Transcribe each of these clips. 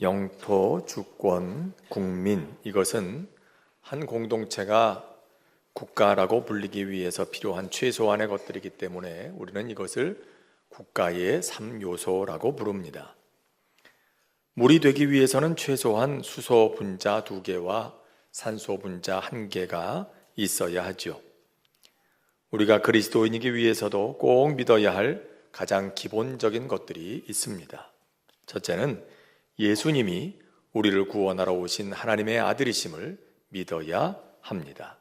영토, 주권, 국민, 이것은 한 공동체가 국가라고 불리기 위해서 필요한 최소한의 것들이기 때문에 우리는 이것을 국가의 3요소라고 부릅니다. 물이 되기 위해서는 최소한 수소 분자 2개와 산소 분자 1개가 있어야 하죠. 우리가 그리스도인이기 위해서도 꼭 믿어야 할 가장 기본적인 것들이 있습니다. 첫째는 예수님이 우리를 구원하러 오신 하나님의 아들이심을 믿어야 합니다.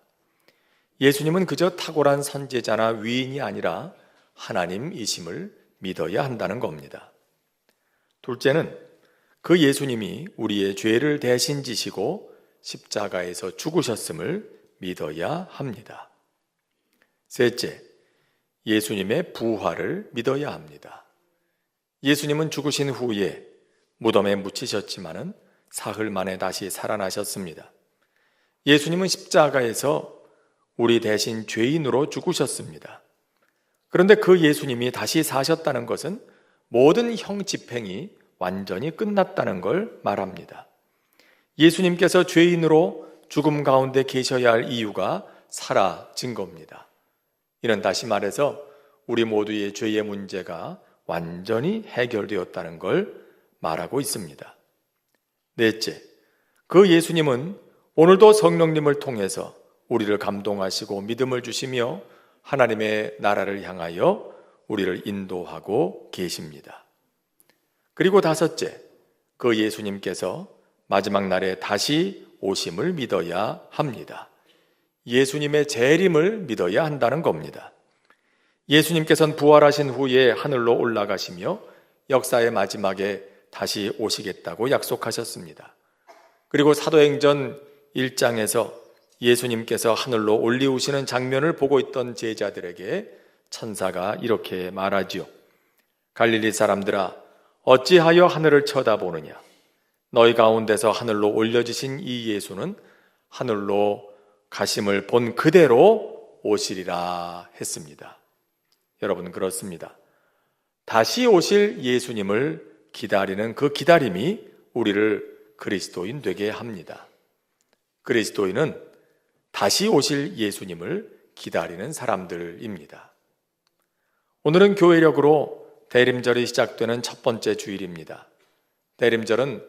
예수님은 그저 탁월한 선지자나 위인이 아니라 하나님이심을 믿어야 한다는 겁니다. 둘째는 그 예수님이 우리의 죄를 대신 지시고 십자가에서 죽으셨음을 믿어야 합니다. 셋째, 예수님의 부활을 믿어야 합니다. 예수님은 죽으신 후에 무덤에 묻히셨지만은 사흘 만에 다시 살아나셨습니다. 예수님은 십자가에서 우리 대신 죄인으로 죽으셨습니다. 그런데 그 예수님이 다시 사셨다는 것은 모든 형 집행이 완전히 끝났다는 걸 말합니다. 예수님께서 죄인으로 죽음 가운데 계셔야 할 이유가 사라진 겁니다. 이는 다시 말해서 우리 모두의 죄의 문제가 완전히 해결되었다는 걸 말하고 있습니다. 넷째, 그 예수님은 오늘도 성령님을 통해서 우리를 감동하시고 믿음을 주시며 하나님의 나라를 향하여 우리를 인도하고 계십니다. 그리고 다섯째, 그 예수님께서 마지막 날에 다시 오심을 믿어야 합니다. 예수님의 재림을 믿어야 한다는 겁니다. 예수님께서는 부활하신 후에 하늘로 올라가시며 역사의 마지막에 다시 오시겠다고 약속하셨습니다. 그리고 사도행전 1장에서 예수님께서 하늘로 올리우시는 장면을 보고 있던 제자들에게 천사가 이렇게 말하지요. 갈릴리 사람들아, 어찌하여 하늘을 쳐다보느냐? 너희 가운데서 하늘로 올려지신 이 예수는 하늘로 가심을 본 그대로 오시리라 했습니다. 여러분, 그렇습니다. 다시 오실 예수님을 기다리는 그 기다림이 우리를 그리스도인 되게 합니다. 그리스도인은 다시 오실 예수님을 기다리는 사람들입니다. 오늘은 교회력으로 대림절이 시작되는 첫 번째 주일입니다. 대림절은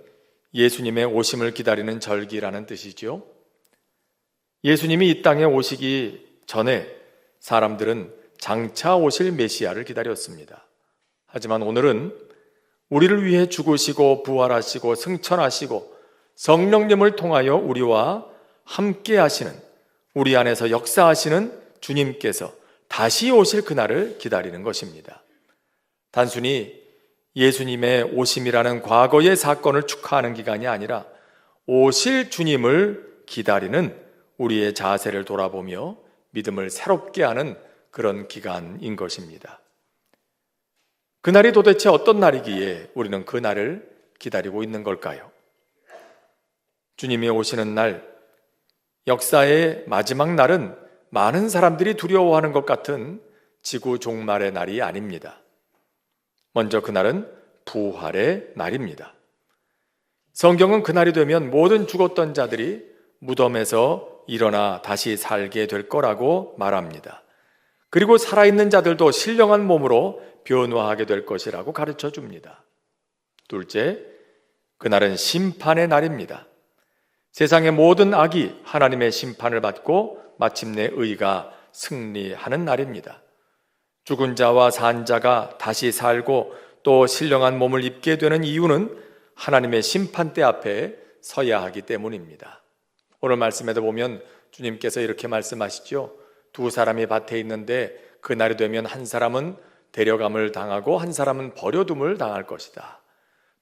예수님의 오심을 기다리는 절기라는 뜻이죠. 예수님이 이 땅에 오시기 전에 사람들은 장차 오실 메시아를 기다렸습니다. 하지만 오늘은 우리를 위해 죽으시고 부활하시고 승천하시고 성령님을 통하여 우리와 함께 하시는, 우리 안에서 역사하시는 주님께서 다시 오실 그날을 기다리는 것입니다. 단순히 예수님의 오심이라는 과거의 사건을 축하하는 기간이 아니라 오실 주님을 기다리는 우리의 자세를 돌아보며 믿음을 새롭게 하는 그런 기간인 것입니다. 그날이 도대체 어떤 날이기에 우리는 그 날을 기다리고 있는 걸까요? 주님이 오시는 날, 역사의 마지막 날은 많은 사람들이 두려워하는 것 같은 지구 종말의 날이 아닙니다. 먼저 그날은 부활의 날입니다. 성경은 그날이 되면 모든 죽었던 자들이 무덤에서 일어나 다시 살게 될 거라고 말합니다. 그리고 살아있는 자들도 신령한 몸으로 변화하게 될 것이라고 가르쳐 줍니다. 둘째, 그날은 심판의 날입니다. 세상의 모든 악이 하나님의 심판을 받고 마침내 의가 승리하는 날입니다. 죽은 자와 산 자가 다시 살고 또 신령한 몸을 입게 되는 이유는 하나님의 심판대 앞에 서야 하기 때문입니다. 오늘 말씀에도 보면 주님께서 이렇게 말씀하시죠. 두 사람이 밭에 있는데 그날이 되면 한 사람은 데려감을 당하고 한 사람은 버려둠을 당할 것이다.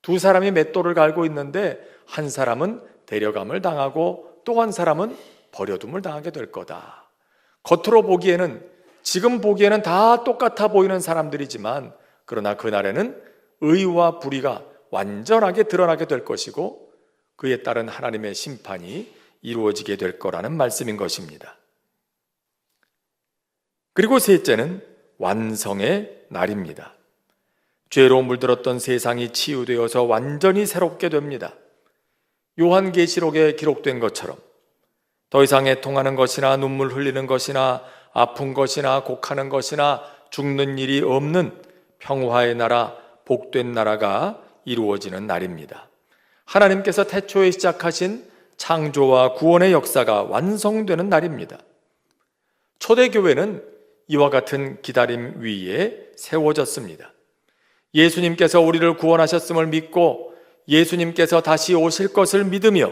두 사람이 맷돌을 갈고 있는데 한 사람은 데려감을 당하고 또 한 사람은 버려둠을 당하게 될 거다. 겉으로 보기에는, 지금 보기에는 다 똑같아 보이는 사람들이지만 그러나 그날에는 의와 불의가 완전하게 드러나게 될 것이고 그에 따른 하나님의 심판이 이루어지게 될 거라는 말씀인 것입니다. 그리고 셋째는 완성의 날입니다. 죄로 물들었던 세상이 치유되어서 완전히 새롭게 됩니다. 요한계시록에 기록된 것처럼 더 이상 애통하는 것이나 눈물 흘리는 것이나 아픈 것이나 곡하는 것이나 죽는 일이 없는 평화의 나라, 복된 나라가 이루어지는 날입니다. 하나님께서 태초에 시작하신 창조와 구원의 역사가 완성되는 날입니다. 초대교회는 이와 같은 기다림 위에 세워졌습니다. 예수님께서 우리를 구원하셨음을 믿고 예수님께서 다시 오실 것을 믿으며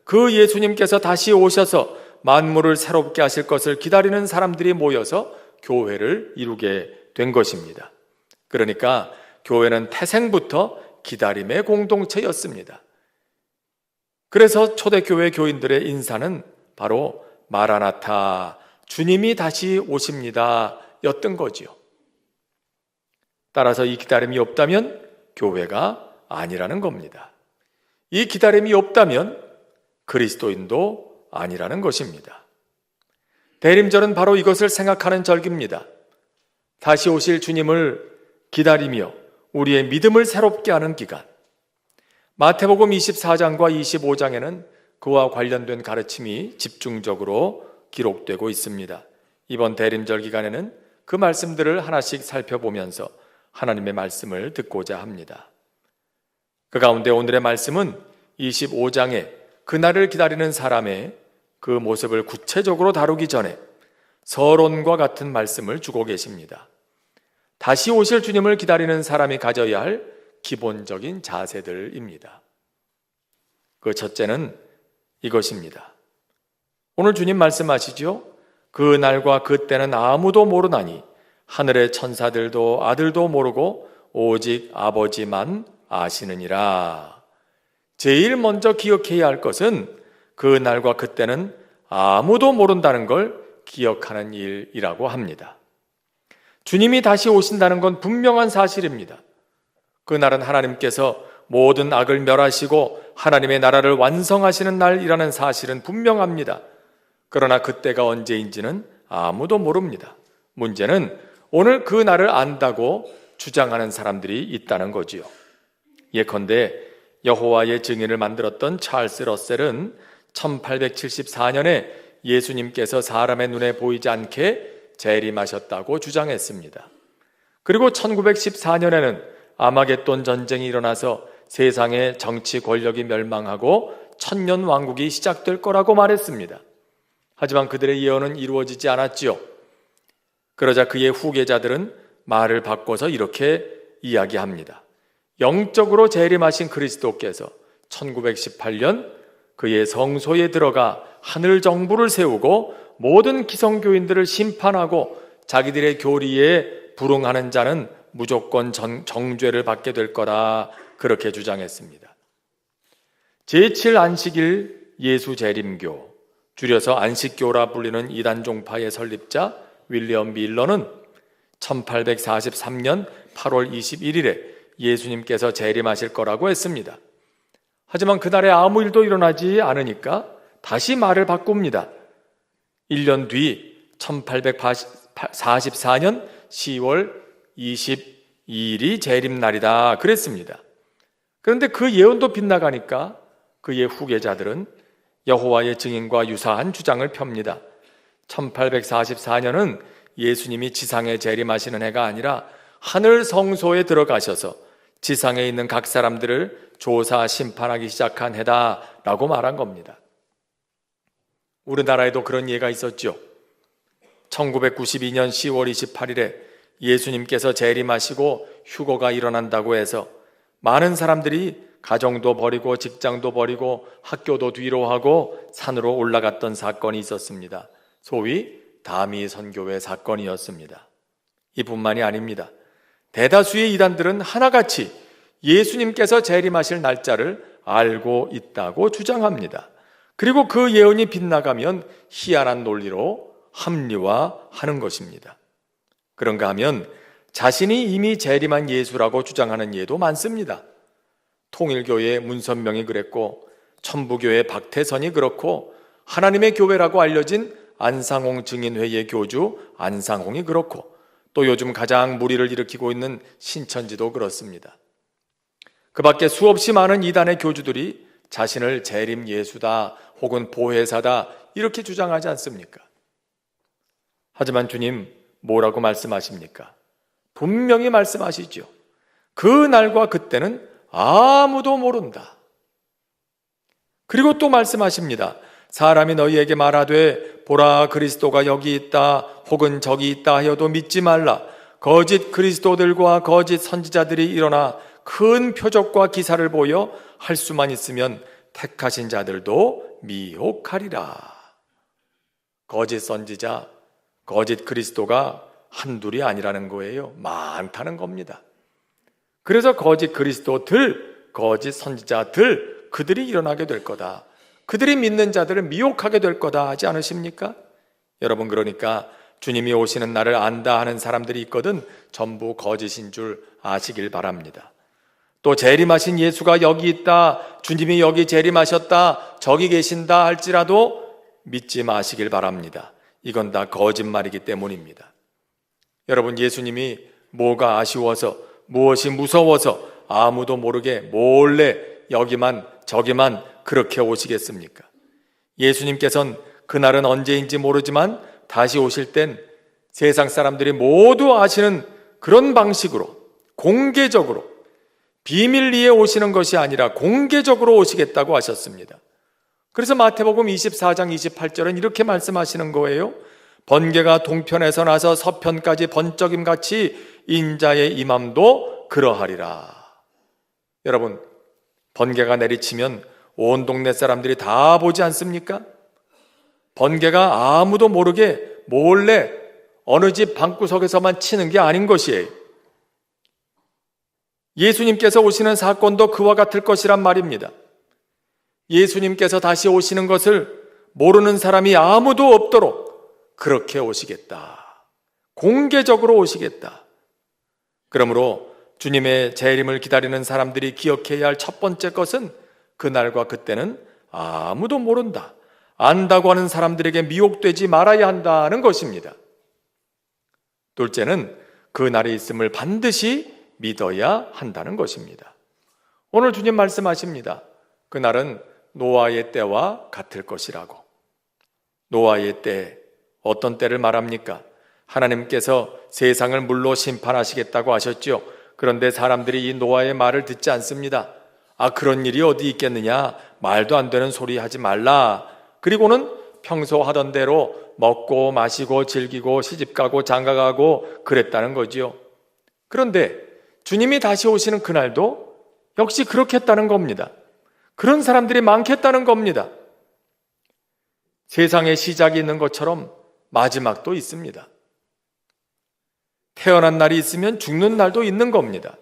그 예수님께서 다시 오셔서 만물을 새롭게 하실 것을 기다리는 사람들이 모여서 교회를 이루게 된 것입니다. 그러니까 교회는 태생부터 기다림의 공동체였습니다. 그래서 초대교회 교인들의 인사는 바로 마라나타, 주님이 다시 오십니다 였던 거지요. 따라서 이 기다림이 없다면 교회가 아니라는 겁니다. 이 기다림이 없다면 그리스도인도 아니라는 것입니다. 대림절은 바로 이것을 생각하는 절기입니다. 다시 오실 주님을 기다리며 우리의 믿음을 새롭게 하는 기간. 마태복음 24장과 25장에는 그와 관련된 가르침이 집중적으로 기록되고 있습니다. 이번 대림절 기간에는 그 말씀들을 하나씩 살펴보면서 하나님의 말씀을 듣고자 합니다. 그 가운데 오늘의 말씀은 25장에 그날을 기다리는 사람의 그 모습을 구체적으로 다루기 전에 서론과 같은 말씀을 주고 계십니다. 다시 오실 주님을 기다리는 사람이 가져야 할 기본적인 자세들입니다. 그 첫째는 이것입니다. 오늘 주님 말씀하시죠? 그 날과 그 때는 아무도 모르나니 하늘의 천사들도 아들도 모르고 오직 아버지만 아시느니라. 제일 먼저 기억해야 할 것은 그 날과 그 때는 아무도 모른다는 걸 기억하는 일이라고 합니다. 주님이 다시 오신다는 건 분명한 사실입니다. 그날은 하나님께서 모든 악을 멸하시고 하나님의 나라를 완성하시는 날이라는 사실은 분명합니다. 그러나 그때가 언제인지는 아무도 모릅니다. 문제는 오늘 그 날을 안다고 주장하는 사람들이 있다는 거지요. 예컨대 여호와의 증인을 만들었던 찰스 러셀은 1874년에 예수님께서 사람의 눈에 보이지 않게 재림하셨다고 주장했습니다. 그리고 1914년에는 아마겟돈 전쟁이 일어나서 세상의 정치 권력이 멸망하고 천년 왕국이 시작될 거라고 말했습니다. 하지만 그들의 예언은 이루어지지 않았지요. 그러자 그의 후계자들은 말을 바꿔서 이렇게 이야기합니다. 영적으로 재림하신 그리스도께서 1918년 그의 성소에 들어가 하늘 정부를 세우고 모든 기성교인들을 심판하고 자기들의 교리에 불응하는 자는 무조건 정죄를 받게 될 거다, 그렇게 주장했습니다. 제7안식일 예수 재림교, 줄여서 안식교라 불리는 이단 종파의 설립자 윌리엄 밀러는 1843년 8월 21일에 예수님께서 재림하실 거라고 했습니다. 하지만 그날에 아무 일도 일어나지 않으니까 다시 말을 바꿉니다. 1년 뒤 1844년 10월 22일이 재림날이다 그랬습니다. 그런데 그 예언도 빗나가니까 그의 후계자들은 여호와의 증인과 유사한 주장을 펴니다. 1844년은 예수님이 지상에 재림하시는 해가 아니라 하늘 성소에 들어가셔서 지상에 있는 각 사람들을 조사 심판하기 시작한 해다라고 말한 겁니다. 우리나라에도 그런 예가 있었죠. 1992년 10월 28일에 예수님께서 재림하시고 휴거가 일어난다고 해서 많은 사람들이 가정도 버리고 직장도 버리고 학교도 뒤로 하고 산으로 올라갔던 사건이 있었습니다. 소위 다미 선교회 사건이었습니다. 이뿐만이 아닙니다. 대다수의 이단들은 하나같이 예수님께서 재림하실 날짜를 알고 있다고 주장합니다. 그리고 그 예언이 빗나가면 희한한 논리로 합리화하는 것입니다. 그런가 하면 자신이 이미 재림한 예수라고 주장하는 예도 많습니다. 통일교회 문선명이 그랬고 천부교회 박태선이 그렇고 하나님의 교회라고 알려진 안상홍 증인회의 교주 안상홍이 그렇고 또 요즘 가장 무리를 일으키고 있는 신천지도 그렇습니다. 그 밖에 수없이 많은 이단의 교주들이 자신을 재림 예수다 혹은 보혜사다 이렇게 주장하지 않습니까? 하지만 주님 뭐라고 말씀하십니까? 분명히 말씀하시죠. 그 날과 그때는 아무도 모른다. 그리고 또 말씀하십니다. 사람이 너희에게 말하되 보라 그리스도가 여기 있다 혹은 저기 있다 하여도 믿지 말라. 거짓 그리스도들과 거짓 선지자들이 일어나 큰 표적과 기사를 보여 할 수만 있으면 택하신 자들도 미혹하리라. 거짓 선지자, 거짓 그리스도가 한둘이 아니라는 거예요. 많다는 겁니다. 그래서 거짓 그리스도들, 거짓 선지자들, 그들이 일어나게 될 거다. 그들이 믿는 자들을 미혹하게 될 거다 하지 않으십니까? 여러분, 그러니까 주님이 오시는 날을 안다 하는 사람들이 있거든 전부 거짓인 줄 아시길 바랍니다. 또 재림하신 예수가 여기 있다, 주님이 여기 재림하셨다, 저기 계신다 할지라도 믿지 마시길 바랍니다. 이건 다 거짓말이기 때문입니다. 여러분, 예수님이 뭐가 아쉬워서, 무엇이 무서워서 아무도 모르게 몰래 여기만 저기만 그렇게 오시겠습니까? 예수님께서는 그날은 언제인지 모르지만 다시 오실 땐 세상 사람들이 모두 아시는 그런 방식으로 공개적으로 비밀리에 오시는 것이 아니라 공개적으로 오시겠다고 하셨습니다. 그래서 마태복음 24장 28절은 이렇게 말씀하시는 거예요. 번개가 동편에서 나서 서편까지 번쩍임같이 인자의 임함도 그러하리라. 여러분, 번개가 내리치면 온 동네 사람들이 다 보지 않습니까? 번개가 아무도 모르게 몰래 어느 집 방구석에서만 치는 게 아닌 것이에요. 예수님께서 오시는 사건도 그와 같을 것이란 말입니다. 예수님께서 다시 오시는 것을 모르는 사람이 아무도 없도록 그렇게 오시겠다. 공개적으로 오시겠다. 그러므로 주님의 재림을 기다리는 사람들이 기억해야 할 첫 번째 것은 그날과 그때는 아무도 모른다. 안다고 하는 사람들에게 미혹되지 말아야 한다는 것입니다. 둘째는 그날이 있음을 반드시 믿어야 한다는 것입니다. 오늘 주님 말씀하십니다. 그날은 노아의 때와 같을 것이라고. 노아의 때, 어떤 때를 말합니까? 하나님께서 세상을 물로 심판하시겠다고 하셨죠. 그런데 사람들이 이 노아의 말을 듣지 않습니다. 그런 일이 어디 있겠느냐? 말도 안 되는 소리 하지 말라. 그리고는 평소 하던 대로 먹고 마시고 즐기고 시집가고 장가가고 그랬다는 거지요. 그런데 주님이 다시 오시는 그날도 역시 그렇겠다는 겁니다. 그런 사람들이 많겠다는 겁니다. 세상에 시작이 있는 것처럼 마지막도 있습니다. 태어난 날이 있으면 죽는 날도 있는 겁니다.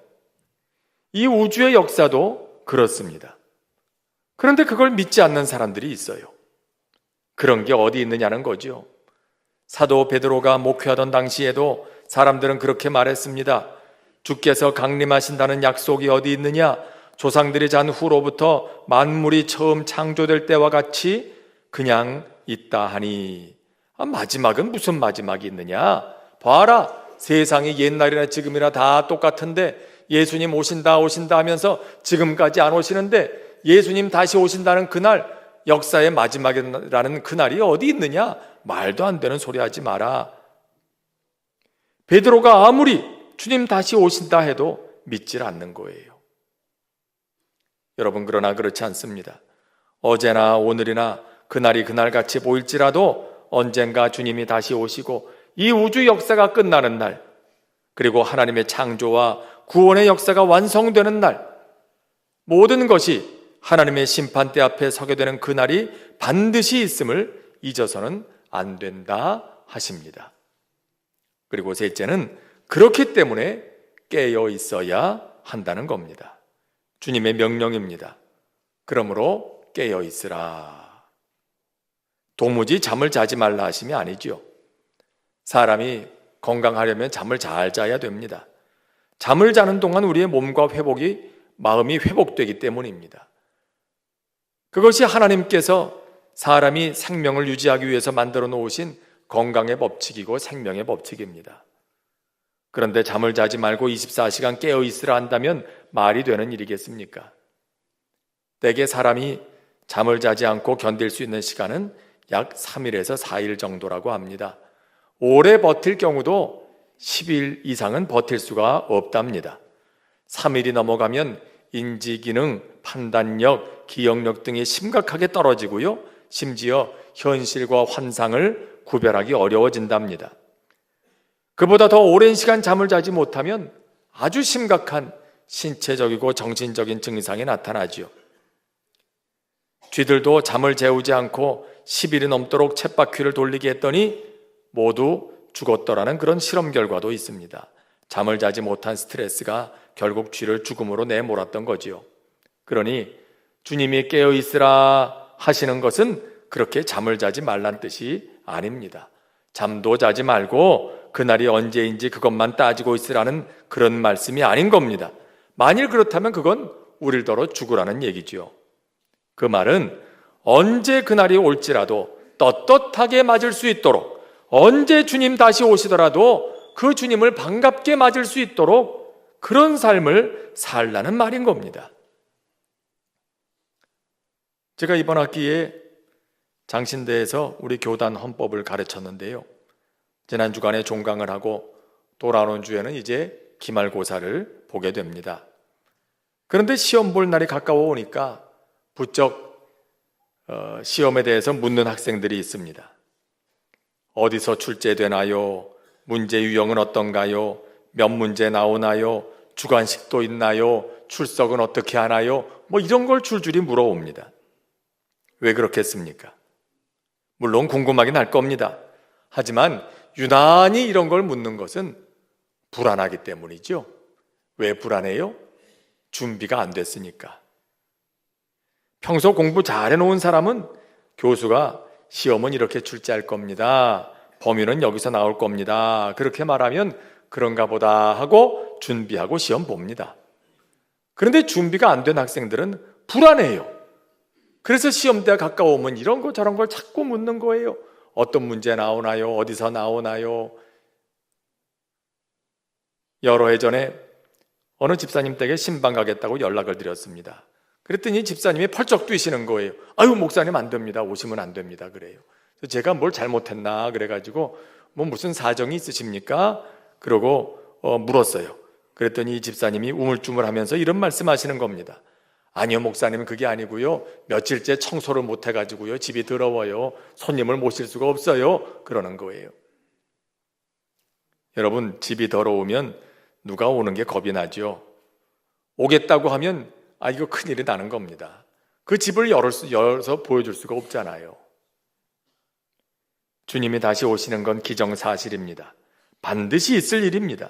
이 우주의 역사도 그렇습니다. 그런데 그걸 믿지 않는 사람들이 있어요. 그런 게 어디 있느냐는 거죠. 사도 베드로가 목회하던 당시에도 사람들은 그렇게 말했습니다. 주께서 강림하신다는 약속이 어디 있느냐? 조상들이 잔 후로부터 만물이 처음 창조될 때와 같이 그냥 있다 하니. 마지막은 무슨 마지막이 있느냐? 봐라, 세상이 옛날이나 지금이나 다 똑같은데 예수님 오신다 하면서 지금까지 안 오시는데 예수님 다시 오신다는 그날, 역사의 마지막이라는 그날이 어디 있느냐? 말도 안 되는 소리 하지 마라. 베드로가 아무리 주님 다시 오신다 해도 믿질 않는 거예요. 여러분, 그러나 그렇지 않습니다. 어제나 오늘이나 그날이 그날같이 보일지라도 언젠가 주님이 다시 오시고 이 우주 역사가 끝나는 날, 그리고 하나님의 창조와 구원의 역사가 완성되는 날, 모든 것이 하나님의 심판대 앞에 서게 되는 그날이 반드시 있음을 잊어서는 안 된다 하십니다. 그리고 셋째는 그렇기 때문에 깨어 있어야 한다는 겁니다. 주님의 명령입니다. 그러므로 깨어 있으라. 도무지 잠을 자지 말라 하심이 아니죠. 사람이 건강하려면 잠을 잘 자야 됩니다. 잠을 자는 동안 우리의 몸과 마음이 회복되기 때문입니다. 그것이 하나님께서 사람이 생명을 유지하기 위해서 만들어 놓으신 건강의 법칙이고 생명의 법칙입니다. 그런데 잠을 자지 말고 24시간 깨어 있으라 한다면 말이 되는 일이겠습니까? 대개 사람이 잠을 자지 않고 견딜 수 있는 시간은 약 3일에서 4일 정도라고 합니다. 오래 버틸 경우도 10일 이상은 버틸 수가 없답니다. 3일이 넘어가면 인지기능, 판단력, 기억력 등이 심각하게 떨어지고요. 심지어 현실과 환상을 구별하기 어려워진답니다. 그보다 더 오랜 시간 잠을 자지 못하면 아주 심각한 신체적이고 정신적인 증상이 나타나지요. 쥐들도 잠을 재우지 않고 10일이 넘도록 쳇바퀴를 돌리게 했더니 모두 죽었더라는 그런 실험 결과도 있습니다. 잠을 자지 못한 스트레스가 결국 쥐를 죽음으로 내몰았던 거지요. 그러니 주님이 깨어 있으라 하시는 것은 그렇게 잠을 자지 말란 뜻이 아닙니다. 잠도 자지 말고 그날이 언제인지 그것만 따지고 있으라는 그런 말씀이 아닌 겁니다. 만일 그렇다면 그건 우릴더러 죽으라는 얘기지요. 그 말은 언제 그날이 올지라도 떳떳하게 맞을 수 있도록, 언제 주님 다시 오시더라도 그 주님을 반갑게 맞을 수 있도록 그런 삶을 살라는 말인 겁니다. 제가 이번 학기에 장신대에서 우리 교단 헌법을 가르쳤는데요. 지난 주간에 종강을 하고 돌아오는 주에는 이제 기말고사를 보게 됩니다. 그런데 시험 볼 날이 가까워 오니까 부쩍 시험에 대해서 묻는 학생들이 있습니다. 어디서 출제되나요? 문제 유형은 어떤가요? 몇 문제 나오나요? 주관식도 있나요? 출석은 어떻게 하나요? 뭐 이런 걸 줄줄이 물어옵니다. 왜 그렇겠습니까? 물론 궁금하긴 할 겁니다. 하지만 유난히 이런 걸 묻는 것은 불안하기 때문이죠. 왜 불안해요? 준비가 안 됐으니까. 평소 공부 잘 해놓은 사람은 교수가 시험은 이렇게 출제할 겁니다. 범위는 여기서 나올 겁니다. 그렇게 말하면 그런가 보다 하고 준비하고 시험 봅니다. 그런데 준비가 안 된 학생들은 불안해요. 그래서 시험대가 가까우면 이런 거 저런 걸 자꾸 묻는 거예요. 어떤 문제 나오나요? 어디서 나오나요? 여러 해 전에 어느 집사님 댁에 신방 가겠다고 연락을 드렸습니다. 그랬더니 집사님이 펄쩍 뛰시는 거예요. 아유, 목사님 안 됩니다. 오시면 안 됩니다. 그래요. 제가 뭘 잘못했나 그래가지고 뭐 무슨 사정이 있으십니까? 그러고 물었어요. 그랬더니 이 집사님이 우물쭈물하면서 이런 말씀하시는 겁니다. 아니요, 목사님은 그게 아니고요. 며칠째 청소를 못 해가지고요. 집이 더러워요. 손님을 모실 수가 없어요. 그러는 거예요. 여러분, 집이 더러우면 누가 오는 게 겁이 나죠. 오겠다고 하면 이거 큰일이 나는 겁니다. 그 집을 열어서 보여줄 수가 없잖아요. 주님이 다시 오시는 건 기정사실입니다. 반드시 있을 일입니다.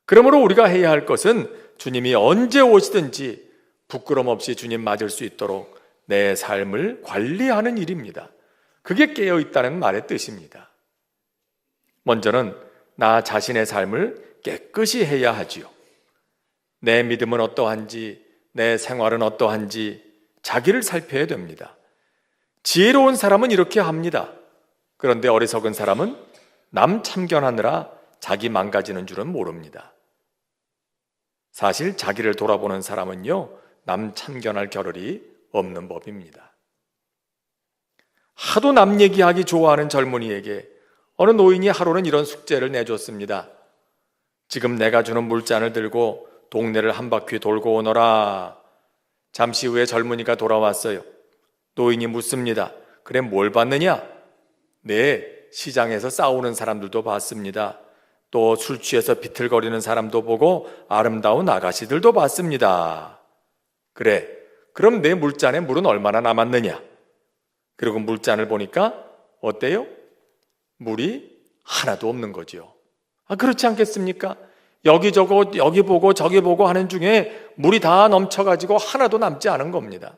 그러므로 우리가 해야 할 것은 주님이 언제 오시든지 부끄럼 없이 주님 맞을 수 있도록 내 삶을 관리하는 일입니다. 그게 깨어있다는 말의 뜻입니다. 먼저는 나 자신의 삶을 깨끗이 해야 하지요. 내 믿음은 어떠한지, 내 생활은 어떠한지 자기를 살펴야 됩니다. 지혜로운 사람은 이렇게 합니다. 그런데 어리석은 사람은 남 참견하느라 자기 망가지는 줄은 모릅니다. 사실 자기를 돌아보는 사람은요, 남 참견할 겨를이 없는 법입니다. 하도 남 얘기하기 좋아하는 젊은이에게 어느 노인이 하루는 이런 숙제를 내줬습니다. 지금 내가 주는 물잔을 들고 동네를 한 바퀴 돌고 오너라. 잠시 후에 젊은이가 돌아왔어요. 노인이 묻습니다. 그래, 뭘 봤느냐? 네, 시장에서 싸우는 사람들도 봤습니다. 또 술 취해서 비틀거리는 사람도 보고 아름다운 아가씨들도 봤습니다. 그래, 그럼 내 물잔에 물은 얼마나 남았느냐? 그리고 물잔을 보니까 어때요? 물이 하나도 없는 거죠. 그렇지 않겠습니까? 여기 보고 저기 보고 하는 중에 물이 다 넘쳐가지고 하나도 남지 않은 겁니다.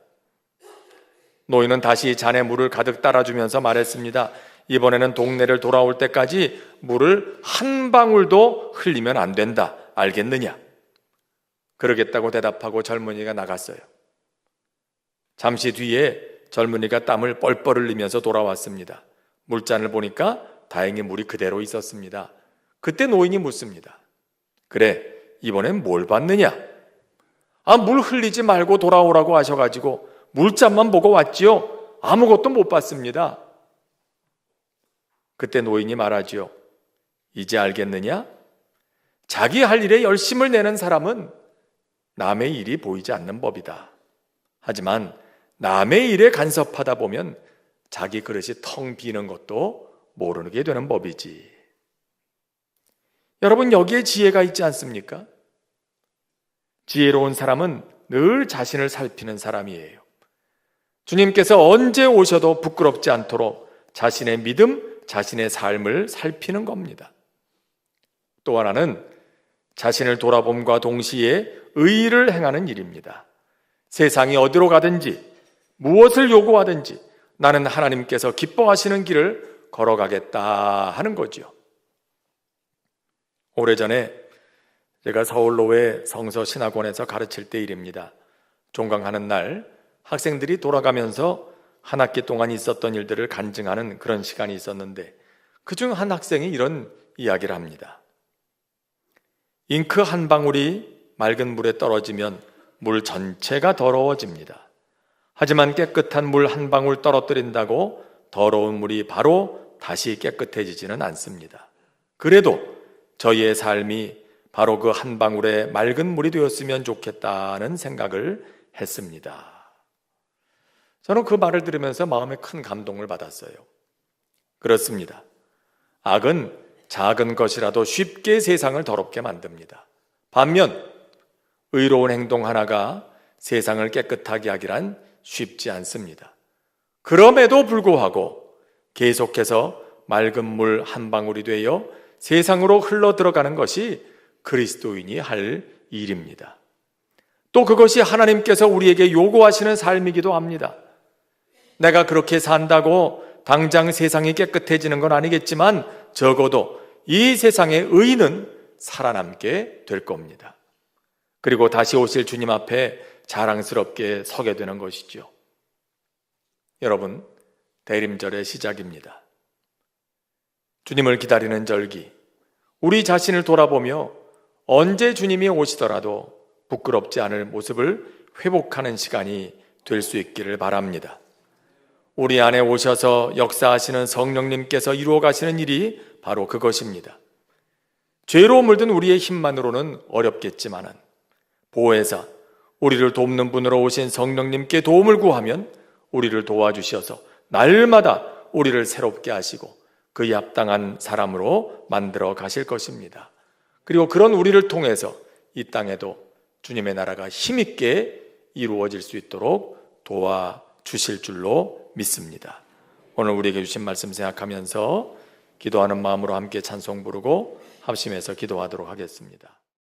노인은 다시 잔에 물을 가득 따라주면서 말했습니다. 이번에는 동네를 돌아올 때까지 물을 한 방울도 흘리면 안 된다. 알겠느냐? 그러겠다고 대답하고 젊은이가 나갔어요. 잠시 뒤에 젊은이가 땀을 뻘뻘 흘리면서 돌아왔습니다. 물잔을 보니까 다행히 물이 그대로 있었습니다. 그때 노인이 묻습니다. 그래, 이번엔 뭘 받느냐? 물 흘리지 말고 돌아오라고 하셔가지고 물잔만 보고 왔지요. 아무것도 못 받습니다. 그때 노인이 말하지요. 이제 알겠느냐? 자기 할 일에 열심을 내는 사람은 남의 일이 보이지 않는 법이다. 하지만 남의 일에 간섭하다 보면 자기 그릇이 텅 비는 것도 모르게 되는 법이지. 여러분, 여기에 지혜가 있지 않습니까? 지혜로운 사람은 늘 자신을 살피는 사람이에요. 주님께서 언제 오셔도 부끄럽지 않도록 자신의 믿음, 자신의 삶을 살피는 겁니다. 또 하나는 자신을 돌아봄과 동시에 의의를 행하는 일입니다. 세상이 어디로 가든지 무엇을 요구하든지 나는 하나님께서 기뻐하시는 길을 걸어가겠다 하는 거죠. 오래전에 제가 서울로의 성서신학원에서 가르칠 때 일입니다. 종강하는 날 학생들이 돌아가면서 한 학기 동안 있었던 일들을 간증하는 그런 시간이 있었는데 그중 한 학생이 이런 이야기를 합니다. 잉크 한 방울이 맑은 물에 떨어지면 물 전체가 더러워집니다. 하지만 깨끗한 물 한 방울 떨어뜨린다고 더러운 물이 바로 다시 깨끗해지지는 않습니다. 그래도 저희의 삶이 바로 그 한 방울의 맑은 물이 되었으면 좋겠다는 생각을 했습니다. 저는 그 말을 들으면서 마음에 큰 감동을 받았어요. 그렇습니다. 악은 작은 것이라도 쉽게 세상을 더럽게 만듭니다. 반면 의로운 행동 하나가 세상을 깨끗하게 하기란 쉽지 않습니다. 그럼에도 불구하고 계속해서 맑은 물 한 방울이 되어 세상으로 흘러 들어가는 것이 그리스도인이 할 일입니다. 또 그것이 하나님께서 우리에게 요구하시는 삶이기도 합니다. 내가 그렇게 산다고 당장 세상이 깨끗해지는 건 아니겠지만 적어도 이 세상의 의는 살아남게 될 겁니다. 그리고 다시 오실 주님 앞에 자랑스럽게 서게 되는 것이죠. 여러분, 대림절의 시작입니다. 주님을 기다리는 절기, 우리 자신을 돌아보며 언제 주님이 오시더라도 부끄럽지 않을 모습을 회복하는 시간이 될 수 있기를 바랍니다. 우리 안에 오셔서 역사하시는 성령님께서 이루어 가시는 일이 바로 그것입니다. 죄로 물든 우리의 힘만으로는 어렵겠지만은 보혜사, 우리를 돕는 분으로 오신 성령님께 도움을 구하면 우리를 도와주셔서 날마다 우리를 새롭게 하시고 그에 합당한 사람으로 만들어 가실 것입니다. 그리고 그런 우리를 통해서 이 땅에도 주님의 나라가 힘있게 이루어질 수 있도록 도와주실 줄로 믿습니다. 오늘 우리에게 주신 말씀 생각하면서 기도하는 마음으로 함께 찬송 부르고 합심해서 기도하도록 하겠습니다.